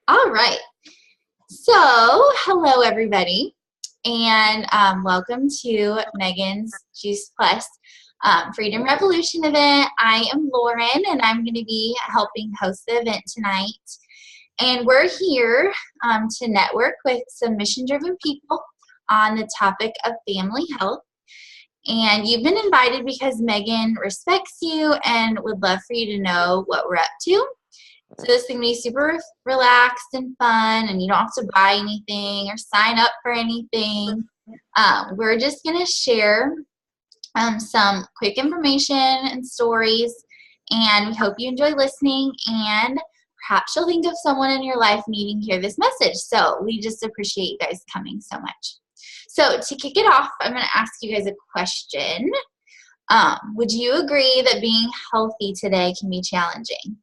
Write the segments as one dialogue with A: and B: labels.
A: All right. So, hello everybody, and welcome to Megan's Juice Plus Freedom Revolution event. I am Lauren, and I'm going to be helping host the event tonight. And we're here to network with some mission-driven people on the topic of family health. And you've been invited because Megan respects you and would love for you to know what we're up to. So this can be super relaxed and fun, and you don't have to buy anything or sign up for anything. We're just going to share some quick information and stories, and we hope you enjoy listening, and perhaps you'll think of someone in your life needing to hear this message. So we just appreciate you guys coming so much. So to kick it off, I'm going to ask you guys a question. Would you agree that being healthy today can be challenging?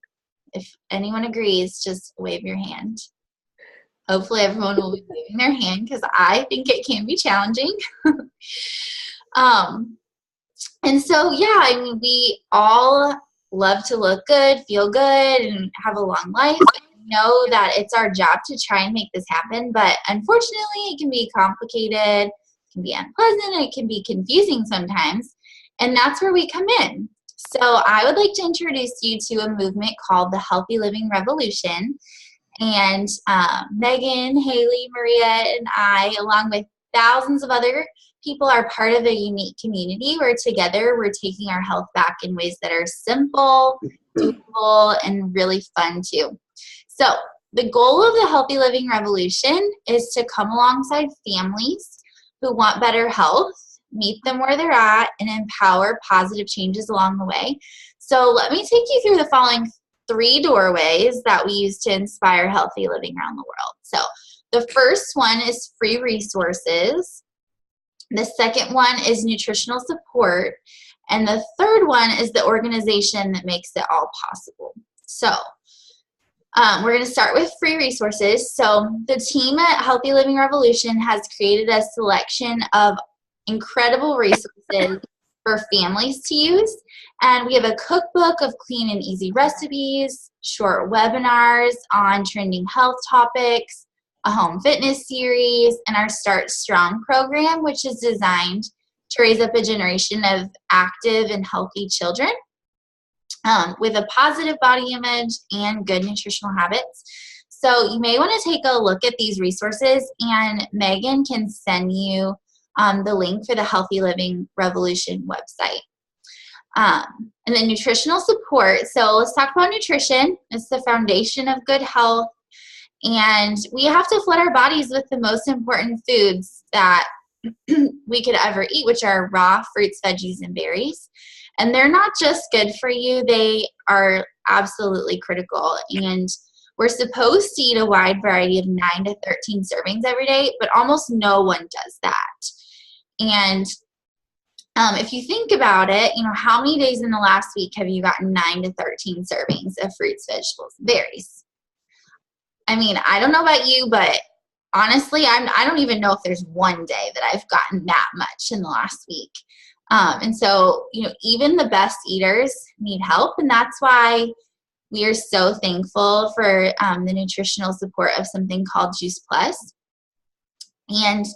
A: If anyone agrees, just wave your hand. Hopefully everyone will be waving their hand because I think it can be challenging. And so, yeah, I mean, we all love to look good, feel good, and have a long life. We know that it's our job to try and make this happen, but unfortunately it can be complicated, it can be unpleasant, and it can be confusing sometimes, and that's where we come in. So I would like to introduce you to a movement called the Healthy Living Revolution. And Megan, Haley, Maria, and I, along with thousands of other people, are part of a unique community where together we're taking our health back in ways that are simple, doable, and really fun too. So the goal of the Healthy Living Revolution is to come alongside families who want better health, meet them where they're at, and empower positive changes along the way. So let me take you through the following 3 doorways that we use to inspire healthy living around the world. So the first one is free resources. The second one is nutritional support. And the third one is the organization that makes it all possible. So we're going to start with free resources. So the team at Healthy Living Revolution has created a selection of incredible resources for families to use, and we have a cookbook of clean and easy recipes, short webinars on trending health topics, a home fitness series, and our Start Strong program, which is designed to raise up a generation of active and healthy children with a positive body image and good nutritional habits. So you may want to take a look at these resources, and Megan can send you the link for the Healthy Living Revolution website. And then nutritional support. So let's talk about nutrition. It's the foundation of good health. And we have to flood our bodies with the most important foods that we could ever eat, which are raw fruits, veggies, and berries. And they're not just good for you, they are absolutely critical. And we're supposed to eat a wide variety of 9 to 13 servings every day, but almost no one does that. And if you think about it, you know, how many days in the last week have you gotten 9 to 13 servings of fruits, vegetables, berries? I mean, I don't know about you, but honestly, I don't even know if there's one day that I've gotten that much in the last week. And so, you know, even the best eaters need help, and that's why we are so thankful for the nutritional support of something called Juice Plus. And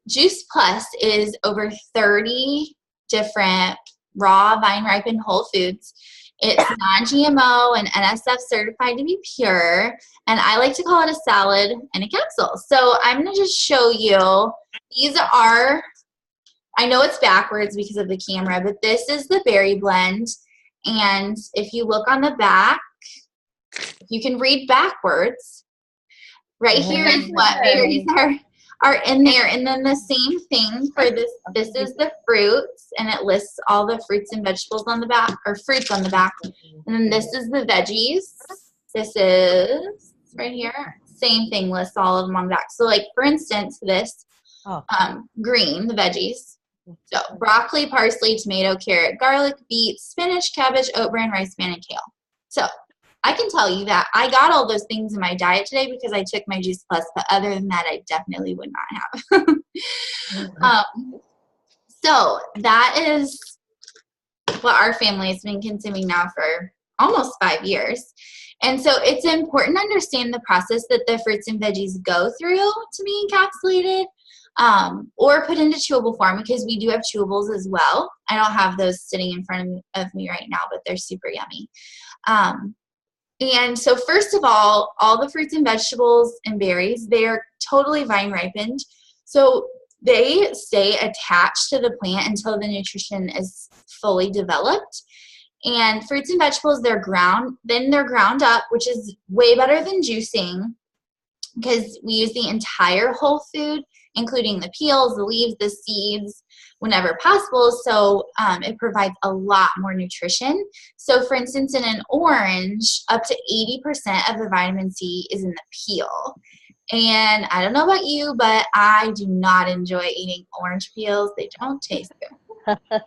A: Juice Plus is over 30 different raw, vine-ripened whole foods. It's non-GMO and NSF certified to be pure, and I like to call it a salad in a capsule. So I'm going to just show you. These are, I know it's backwards because of the camera, but this is the berry blend. And if you look on the back, you can read backwards. Right here is what berries are in there. And then the same thing for this. This is the fruits, and it lists all the fruits and vegetables on the back, or fruits on the back. And then this is the veggies. This is right here. Same thing, lists all of them on the back. So like, for instance, this green, the veggies. So broccoli, parsley, tomato, carrot, garlic, beet, spinach, cabbage, oat bran, rice bran, and kale. So I can tell you that I got all those things in my diet today because I took my Juice Plus, but other than that, I definitely would not have. So that is what our family has been consuming now for almost 5 years. And so it's important to understand the process that the fruits and veggies go through to be encapsulated, or put into chewable form, because we do have chewables as well. I don't have those sitting in front of me right now, but they're super yummy. And so first of all the fruits and vegetables and berries, they are totally vine ripened. So they stay attached to the plant until the nutrition is fully developed. And fruits and vegetables, they're ground up, which is way better than juicing, because we use the entire whole food, including the peels, the leaves, the seeds, whenever possible. So it provides a lot more nutrition. So for instance, in an orange, up to 80% of the vitamin C is in the peel. And I don't know about you, but I do not enjoy eating orange peels. They don't taste good.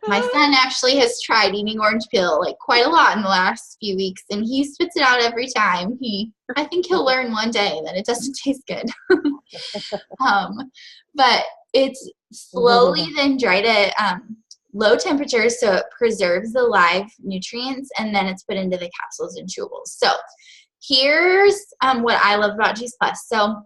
A: My son actually has tried eating orange peel like quite a lot in the last few weeks, and he spits it out every time. I think he'll learn one day that it doesn't taste good. But it's slowly then dried at low temperatures, so it preserves the live nutrients, and then it's put into the capsules and chewables. So here's what I love about Juice Plus. So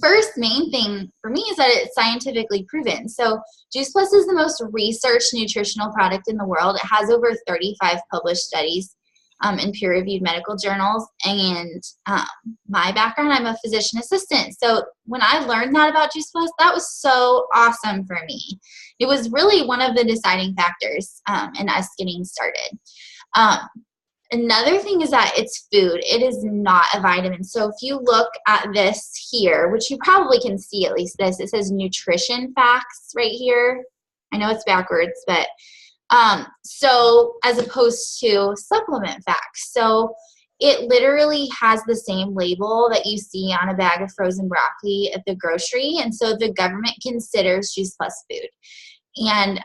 A: first main thing for me is that it's scientifically proven. So Juice Plus is the most researched nutritional product in the world. It has over 35 published studies in peer-reviewed medical journals. And my background, I'm a physician assistant. So when I learned that about Juice Plus, that was so awesome for me. It was really one of the deciding factors in us getting started. Another thing is that it's food. It is not a vitamin. So if you look at this here, which you probably can see at least this, it says nutrition facts right here. I know it's backwards, but so as opposed to supplement facts. So it literally has the same label that you see on a bag of frozen broccoli at the grocery. And so the government considers Juice Plus food. And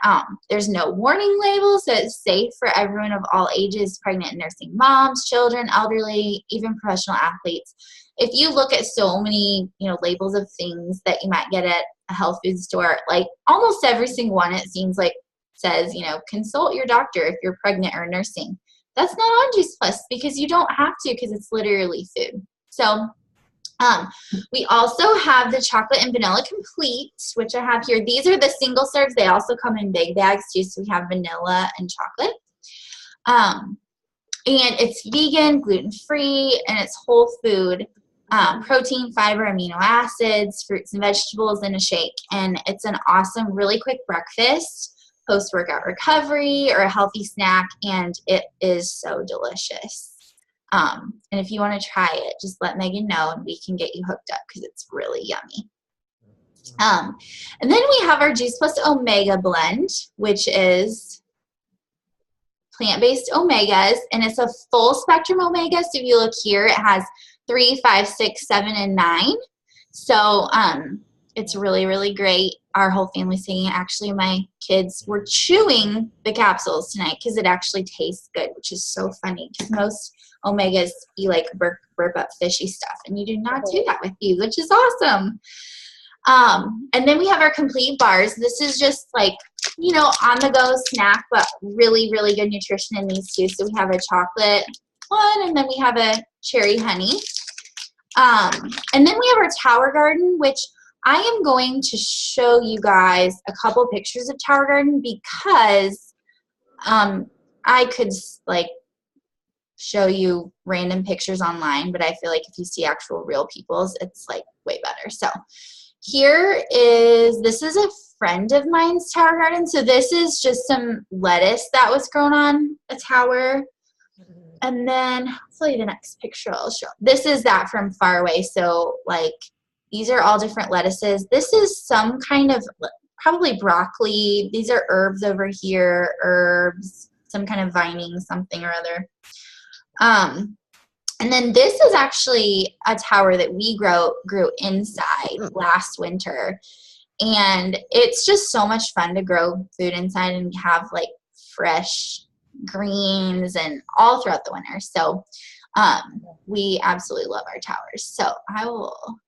A: there's no warning label, so it's safe for everyone of all ages, pregnant and nursing moms, children, elderly, even professional athletes. If you look at so many, labels of things that you might get at a health food store, like almost every single one, it seems like says, consult your doctor if you're pregnant or nursing. That's not on Juice Plus because you don't have to, because it's literally food. So we also have the chocolate and vanilla complete, which I have here. These are the single serves. They also come in big bags too, so we have vanilla and chocolate. And it's vegan, gluten-free, and it's whole food, protein, fiber, amino acids, fruits and vegetables in a shake. And it's an awesome, really quick breakfast, post-workout recovery, or a healthy snack, and it is so delicious. And if you want to try it, just let Megan know and we can get you hooked up because it's really yummy. And then we have our Juice Plus Omega blend, which is plant-based omegas, and it's a full spectrum omega. So if you look here, it has 3, 5, 6, 7, and 9. So it's really, really great. Our whole family's taking it. Actually, my kids were chewing the capsules tonight because it actually tastes good, which is so funny because most omegas, you like burp up fishy stuff, and you do not do that with these, which is awesome. And then we have our complete bars. This is just like, on the go snack, but really, really good nutrition in these too. So we have a chocolate one, and then we have a cherry honey. And then we have our Tower Garden, which I am going to show you guys a couple pictures of Tower Garden because I could show you random pictures online, but I feel like if you see actual real people's, it's way better. So this is a friend of mine's Tower Garden. So this is just some lettuce that was grown on a tower. And then hopefully the next picture I'll show. This is that from far away. So these are all different lettuces. This is some kind of probably broccoli. These are herbs over here, herbs, some kind of vining, something or other. And then this is actually a tower that we grew inside last winter. And it's just so much fun to grow food inside and have fresh greens and all throughout the winter. So we absolutely love our towers. So I will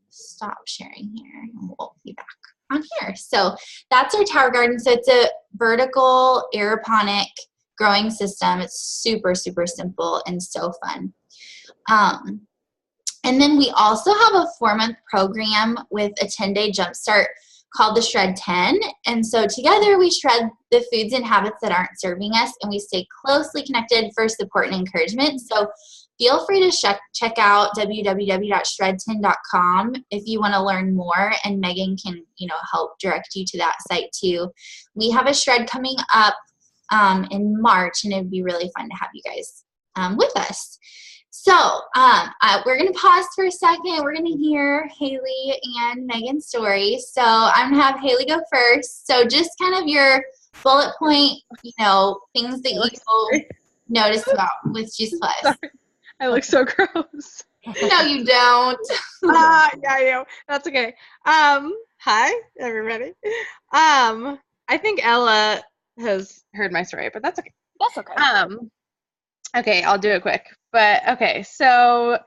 A: stop sharing here and we'll be back on here. So that's our Tower Garden. So it's a vertical aeroponic growing system. It's super, super simple and so fun. And then we also have a 4-month program with a 10-day jumpstart called the Shred 10. And so together we shred the foods and habits that aren't serving us, and we stay closely connected for support and encouragement. So feel free to check out www.shred10.com if you want to learn more, and Megan can, help direct you to that site too. We have a shred coming up in March, and it'd be really fun to have you guys with us. So we're going to pause for a second. We're going to hear Haley and Megan's story. So I'm going to have Haley go first. So just kind of your bullet point, things that you notice about with Juice Plus.
B: Sorry. I look so gross.
A: No, you don't.
B: Yeah, I know. That's okay. Hi, everybody. I think Ella has heard my story, but that's okay.
C: That's okay.
B: Okay, I'll do it quick. But okay, so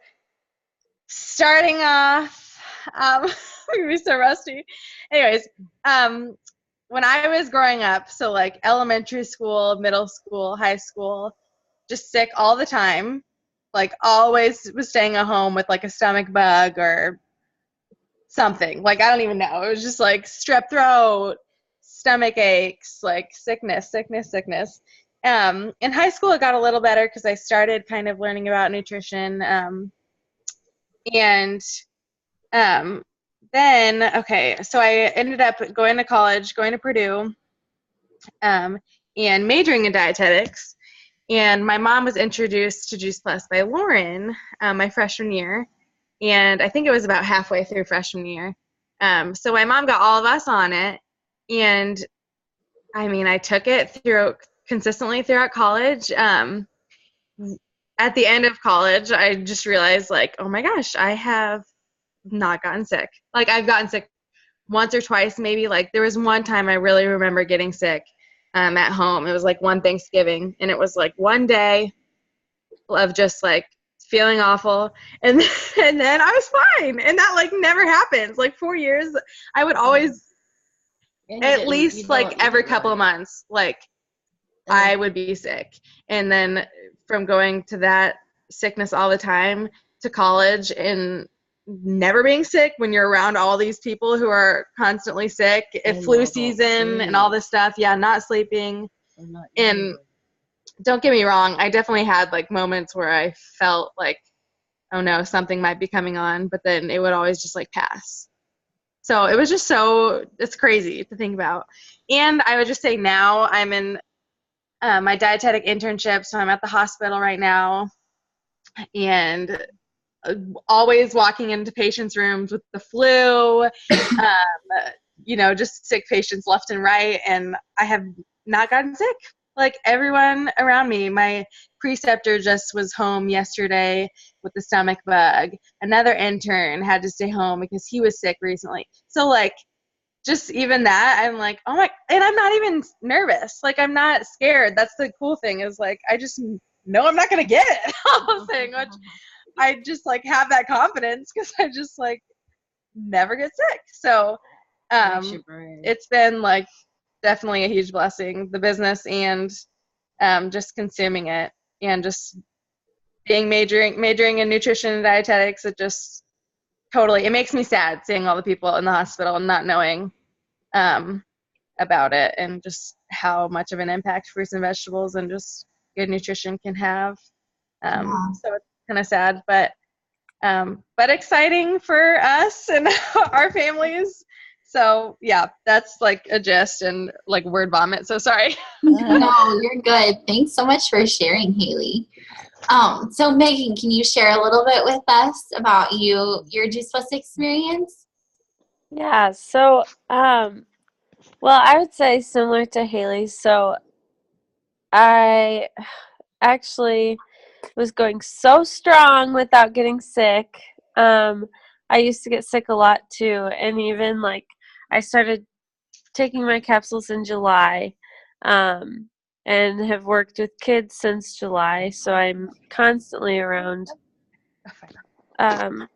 B: starting off, I'm gonna be so rusty. Anyways, when I was growing up, so like elementary school, middle school, high school, just sick all the time. Like always was staying at home with like a stomach bug or something. Like I don't even know. It was just like strep throat, stomach aches, like sickness. In high school, it got a little better because I started kind of learning about nutrition. Then, okay, so I ended up going to college, going to Purdue, and majoring in dietetics. And my mom was introduced to Juice Plus by Lauren my freshman year. And I think it was about halfway through freshman year. So my mom got all of us on it. And, I mean, I took it consistently throughout college. At the end of college, I just realized, like, oh my gosh, I have not gotten sick. Like, I've gotten sick once or twice, maybe. Like, there was one time I really remember getting sick at home. It was like one Thanksgiving, and it was like one day of just like feeling awful, and then I was fine, and that like never happens. Like 4 years, I would always at least like every couple of months, like I would be sick. And then from going to that sickness all the time to college and never being sick when you're around all these people who are constantly sick, flu season and all this stuff. Yeah, not sleeping. And don't get me wrong, I definitely had like moments where I felt like, oh no, something might be coming on, but then it would always just like pass. So it was just it's crazy to think about. And I would just say now I'm in my dietetic internship, so I'm at the hospital right now, and always walking into patients' rooms with the flu, just sick patients left and right, and I have not gotten sick. Like everyone around me, my preceptor just was home yesterday with the stomach bug. Another intern had to stay home because he was sick recently. So like, just even that, I'm like, oh my, and I'm not even nervous. Like, I'm not scared. That's the cool thing is like, I just know I'm not going to get it. Which I just like have that confidence because I just like never get sick. So it's been like definitely a huge blessing, the business and just consuming it and just being majoring in nutrition and dietetics. It just totally, it makes me sad seeing all the people in the hospital and not knowing about it and just how much of an impact fruits and vegetables and just good nutrition can have. So it's kind of sad, but exciting for us and our families. So yeah, that's like a gist and like word vomit. So sorry.
A: No, you're good. Thanks so much for sharing, Haley. So Megan, can you share a little bit with us about your Juice Plus experience?
C: Yeah, so well, I would say similar to Haley. So I actually was going so strong without getting sick. I used to get sick a lot too, and even like I started taking my capsules in July, and have worked with kids since July, so I'm constantly around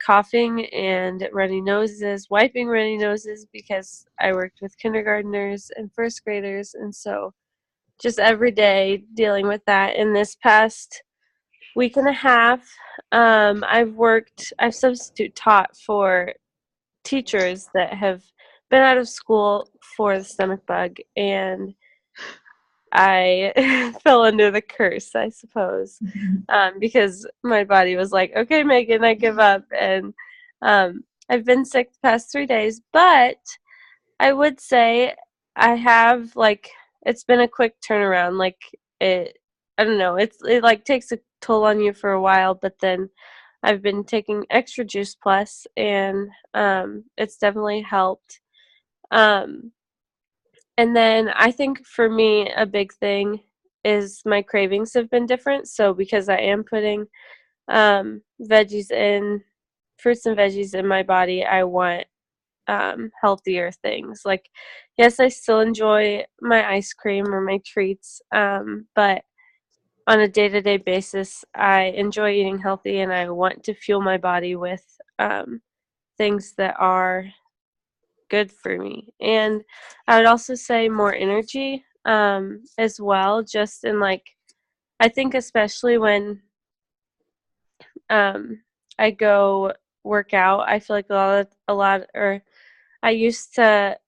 C: coughing and runny noses, wiping runny noses because I worked with kindergartners and first graders, and so just every day dealing with that. In this past week and a half, I've substitute taught for teachers that have been out of school for the stomach bug, and I fell under the curse, I suppose, because my body was like, okay, Megan, I give up. And I've been sick the past 3 days, but I would say I have, like, it's been a quick turnaround. Like, I don't know, it like takes a toll on you for a while, but then I've been taking extra Juice Plus, and it's definitely helped. And then I think for me, a big thing is my cravings have been different. So because I am putting veggies in, fruits and veggies in my body, I want healthier things. Like, yes, I still enjoy my ice cream or my treats, but on a day-to-day basis, I enjoy eating healthy, and I want to fuel my body with things that are good for me. And I would also say more energy as well, just in, like, I think especially when I go work out, I feel like or I used to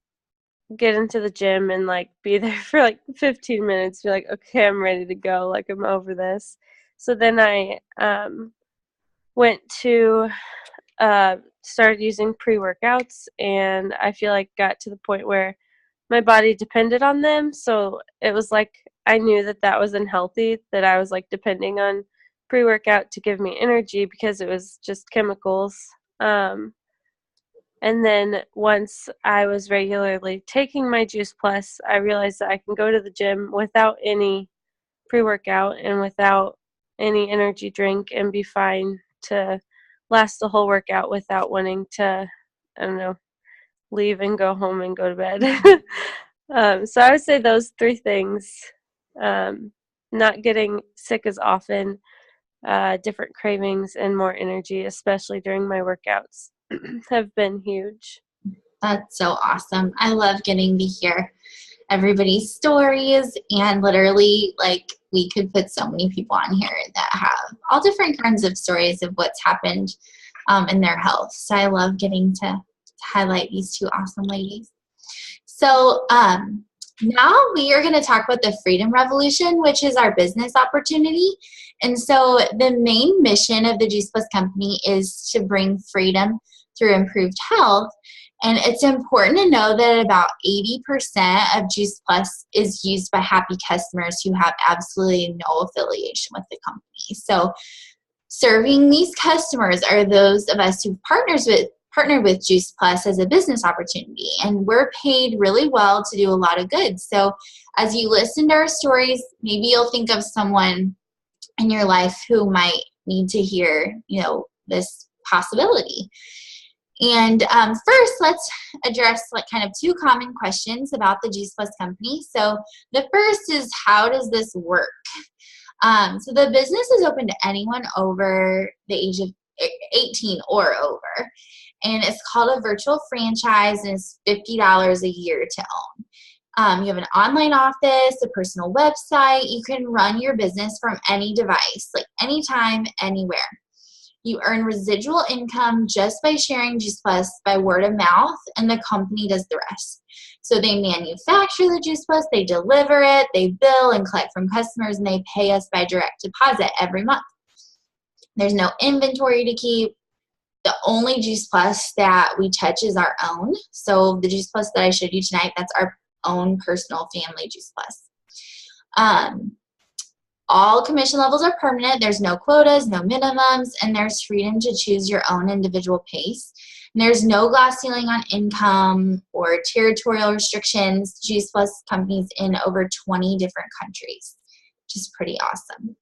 C: get into the gym and, like, be there for like 15 minutes, be like, okay, I'm ready to go, like, I'm over this. So then I went to started using pre-workouts, and I feel like got to the point where my body depended on them. So it was like I knew that was unhealthy, that I was, like, depending on pre-workout to give me energy because it was just chemicals. And then once I was regularly taking my Juice Plus, I realized that I can go to the gym without any pre-workout and without any energy drink and be fine to last the whole workout without wanting to, I don't know, leave and go home and go to bed. So I would say those three things, not getting sick as often, different cravings, and more energy, especially during my workouts, have been huge.
A: That's so awesome. I love getting to hear everybody's stories, and literally, like, we could put so many people on here that have all different kinds of stories of what's happened in their health. So I love getting to highlight these two awesome ladies. So now we are going to talk about the Freedom Revolution, which is our business opportunity. And so the main mission of the Juice Plus company is to bring freedom through improved health. And it's important to know that about 80% of Juice Plus is used by happy customers who have absolutely no affiliation with the company. So serving these customers are those of us who partnered with Juice Plus as a business opportunity, and we're paid really well to do a lot of good. So as you listen to our stories, maybe you'll think of someone in your life who might need to hear, this possibility. And first, let's address, like, kind of two common questions about the Juice Plus company. So the first is, how does this work? So the business is open to anyone over the age of 18 or over. And it's called a virtual franchise, and it's $50 a year to own. You have an online office, a personal website. You can run your business from any device, like anytime, anywhere. You earn residual income just by sharing Juice Plus by word of mouth, and the company does the rest. So they manufacture the Juice Plus, they deliver it, they bill and collect from customers, and they pay us by direct deposit every month. There's no inventory to keep. The only Juice Plus that we touch is our own. So the Juice Plus that I showed you tonight, that's our own personal family Juice Plus. All commission levels are permanent. There's no quotas, no minimums, and there's freedom to choose your own individual pace. And there's no glass ceiling on income or territorial restrictions. Juice Plus companies in over 20 different countries, which is pretty awesome.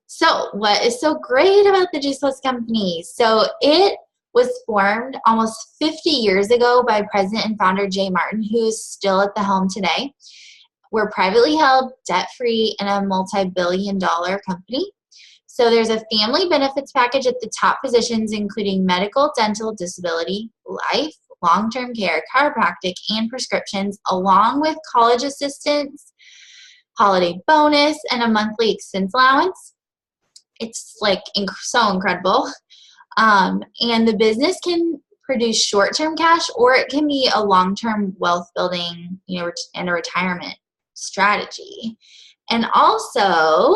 A: So what is so great about the Juice Plus company? So it was formed almost 50 years ago by President and founder Jay Martin, who's still at the helm today. We're privately held, debt-free, and a multi-billion-dollar company. So there's a family benefits package at the top positions, including medical, dental, disability, life, long-term care, chiropractic, and prescriptions, along with college assistance, holiday bonus, and a monthly expense allowance. It's like so incredible. And the business can produce short-term cash, or it can be a long-term wealth building, and a retirement strategy. And also,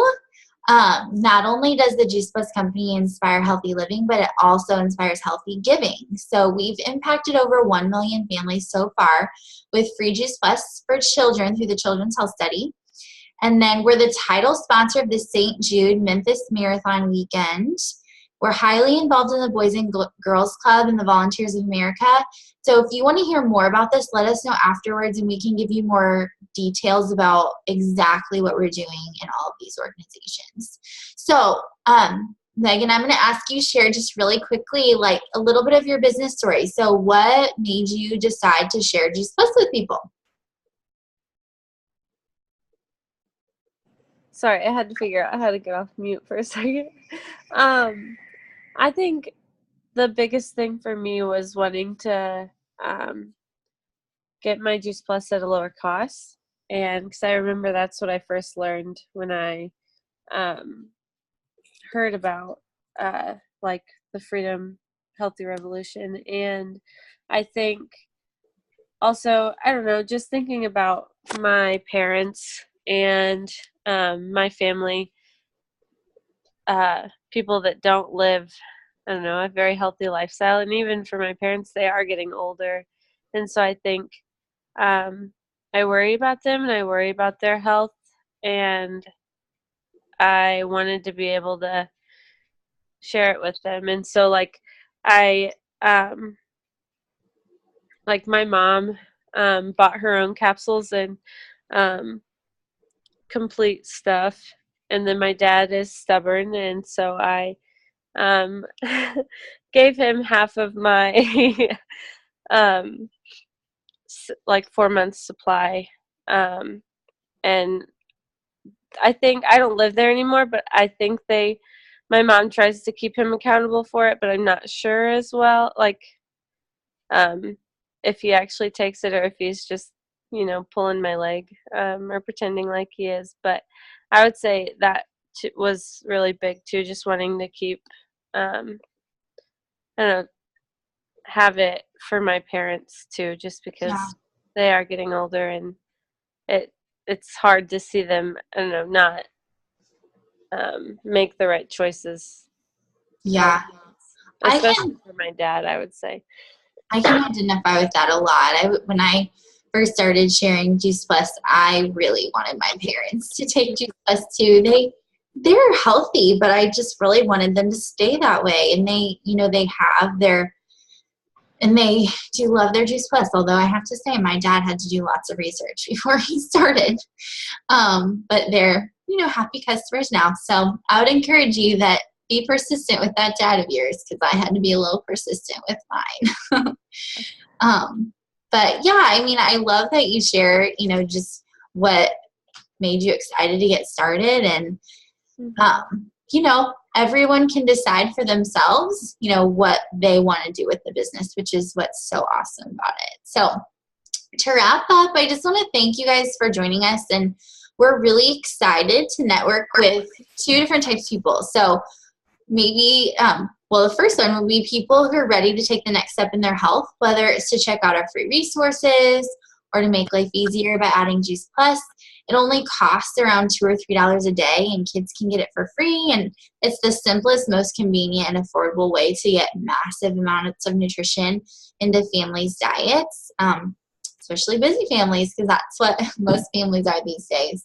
A: not only does the Juice Plus company inspire healthy living, but it also inspires healthy giving. So we've impacted over 1 million families so far with free Juice Plus for children through the Children's Health Study. And then we're the title sponsor of the St. Jude Memphis Marathon Weekend. We're highly involved in the Boys and Girls Club and the Volunteers of America. So if you want to hear more about this, let us know afterwards, and we can give you more details about exactly what we're doing in all of these organizations. So, Megan, I'm going to ask you to share just really quickly, like a little bit of your business story. So what made you decide to share Juice Plus with people?
C: Sorry, I had to figure out how to get off mute for a second. I think the biggest thing for me was wanting to get my Juice Plus at a lower cost. And because I remember that's what I first learned when I heard about like the Freedom Healthy Revolution. And I think also, I don't know, just thinking about my parents and my family, people that don't live, I don't know, a very healthy lifestyle. And even for my parents, they are getting older. And so I think I worry about them and I worry about their health. And I wanted to be able to share it with them. And so like my mom bought her own capsules and complete stuff. And then my dad is stubborn. And so I gave him half of my like 4 months supply. And I think I don't live there anymore, but I think my mom tries to keep him accountable for it, but I'm not sure as well, like if he actually takes it or if he's just, pulling my leg or pretending like he is. But I would say that was really big too, just wanting to keep I don't know, have it for my parents too, just because they are getting older and it's hard to see them, I don't know, not make the right choices.
A: Yeah.
C: Especially for my dad, I would say.
A: I can identify with that a lot. When I first started sharing Juice Plus, I really wanted my parents to take Juice Plus too. They're healthy, but I just really wanted them to stay that way. And they do love their Juice Plus. Although I have to say, my dad had to do lots of research before he started. But they're, happy customers now. So I would encourage you that be persistent with that dad of yours, because I had to be a little persistent with mine. But yeah, I love that you share, just what made you excited to get started. And, everyone can decide for themselves, what they want to do with the business, which is what's so awesome about it. So to wrap up, I just want to thank you guys for joining us. And we're really excited to network with 2 different types of people. So maybe, the first one would be people who are ready to take the next step in their health, whether it's to check out our free resources or to make life easier by adding Juice Plus. It only costs around $2 or $3 a day, and kids can get it for free. And it's the simplest, most convenient, and affordable way to get massive amounts of nutrition into families' diets, especially busy families, because that's what most families are these days.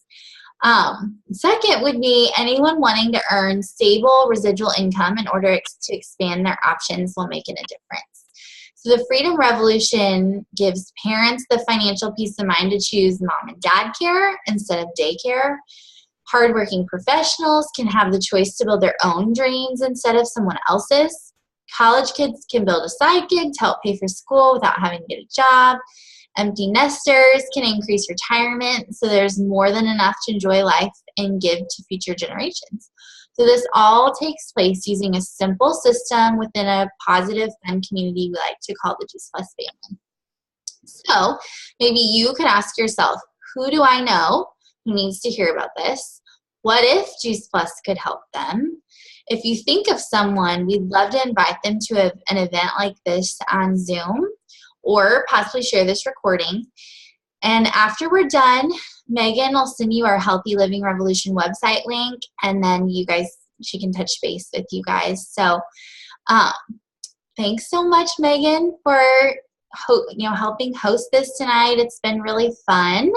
A: Second would be anyone wanting to earn stable residual income in order to expand their options while making a difference. So the Freedom Revolution gives parents the financial peace of mind to choose mom and dad care instead of daycare. Hardworking professionals can have the choice to build their own dreams instead of someone else's. College kids can build a side gig to help pay for school without having to get a job. Empty nesters can increase retirement, so there's more than enough to enjoy life and give to future generations. So this all takes place using a simple system within a positive, fun community we like to call the Juice Plus family. So maybe you could ask yourself, who do I know who needs to hear about this? What if Juice Plus could help them? If you think of someone, we'd love to invite them to an event like this on Zoom, or possibly share this recording. And after we're done, Megan will send you our Healthy Living Revolution website link, and then she can touch base with you guys. So thanks so much, Megan, for helping host this tonight. It's been really fun.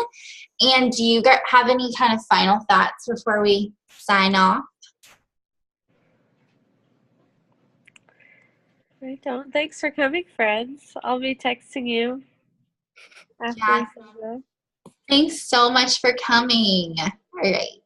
A: And do you have any kind of final thoughts before we sign off?
C: I don't. Thanks for coming, friends. I'll be texting you after
A: Yeah.
C: we send this.
A: Thanks so much for coming. All right.